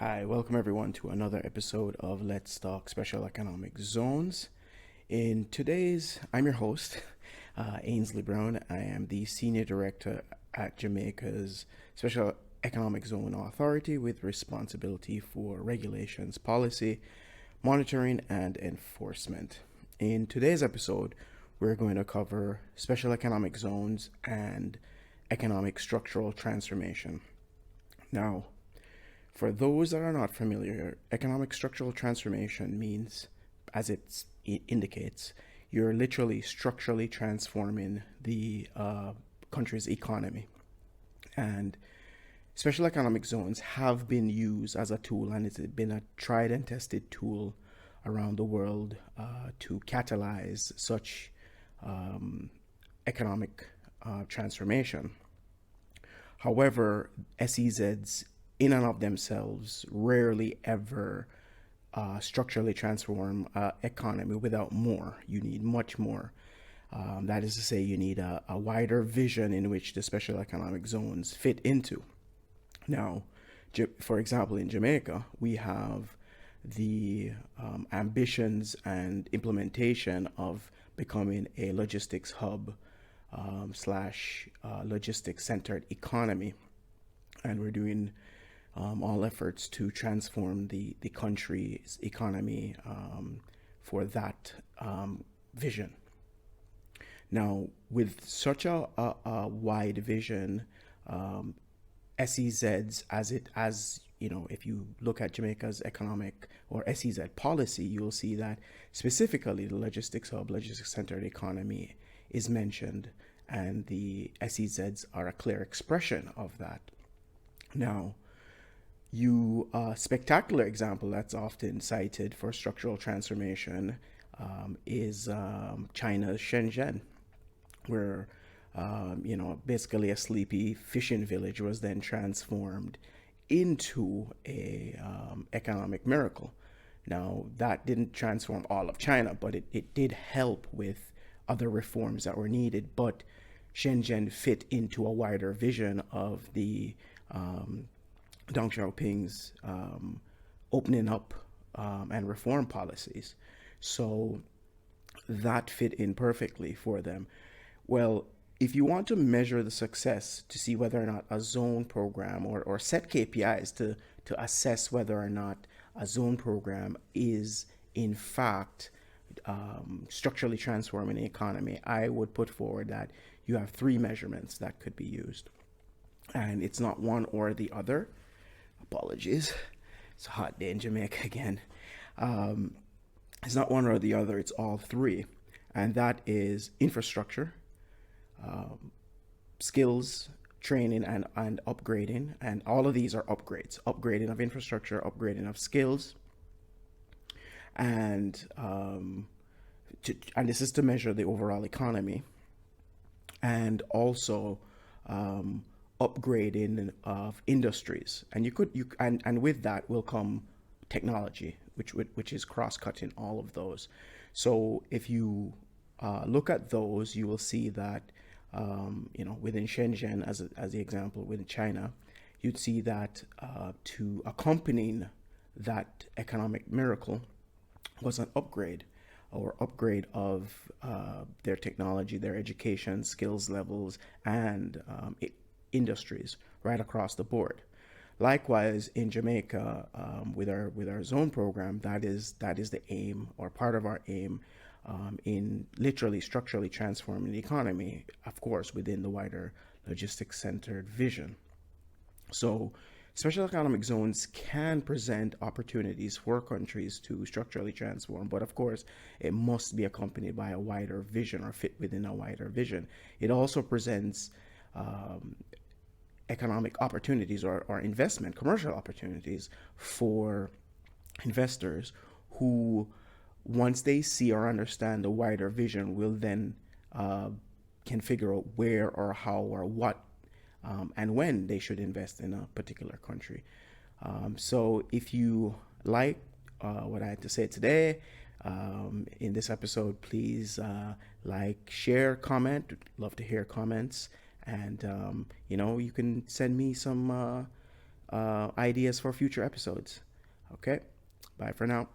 Hi, welcome everyone to another episode of Let's Talk Special Economic Zones. I'm your host, Ainsley Brown. I am the Senior Director at Jamaica's Special Economic Zone Authority with responsibility for regulations, policy, monitoring, and enforcement. In today's episode, we're going to cover special economic zones and economic structural transformation. Now, for those that are not familiar, economic structural transformation means, as it indicates, you're literally structurally transforming the country's economy. And special economic zones have been used as a tool, and it's been a tried and tested tool around the world to catalyze such economic transformation. However, SEZs in and of themselves rarely ever structurally transform economy without more. You need much more. That is to say, you need a wider vision in which the special economic zones fit into. Now, for example, in Jamaica, we have the ambitions and implementation of becoming a logistics hub slash logistics centered economy. And we're doing all efforts to transform the country's economy for that vision. Now, with such a wide vision, SEZs, as you know, if you look at Jamaica's economic or SEZ policy, you'll see that specifically the logistics hub, logistics centered economy is mentioned, and the SEZs are a clear expression of that. Now, a spectacular example that's often cited for structural transformation is China's Shenzhen, where basically a sleepy fishing village was then transformed into a economic miracle. Now, that didn't transform all of China, but it did help with other reforms that were needed. But Shenzhen fit into a wider vision of the Deng Xiaoping's opening up and reform policies. So that fit in perfectly for them. Well, if you want to measure the success to see whether or not a zone program or set KPIs to assess whether or not a zone program is in fact structurally transforming the economy, I would put forward that you have three measurements that could be used. And it's not one or the other. Apologies. It's a hot day in Jamaica again. It's not one or the other, it's all three. And that is infrastructure, skills, training, and upgrading. And all of these are upgrades: upgrading of infrastructure, upgrading of skills. And this is to measure the overall economy. And also upgrading of industries, and and with that will come technology, which is cross-cutting all of those. So if you look at those, you will see that within Shenzhen, as the example, within China, you'd see that to accompanying that economic miracle was an upgrade of their technology, their education, skills levels, and industries right across the board. Likewise, in Jamaica, with our zone program, that is the aim, or part of our aim, in literally structurally transforming the economy, of course, within the wider logistics centered vision. So special economic zones can present opportunities for countries to structurally transform, but of course, it must be accompanied by a wider vision or fit within a wider vision. It also presents economic opportunities or investment, commercial opportunities for investors who, once they see or understand the wider vision, will then can figure out where or how or what and when they should invest in a particular country. So if you like what I had to say today in this episode, please like, share, comment. Love to hear comments. And you can send me some ideas for future episodes. Okay, bye for now.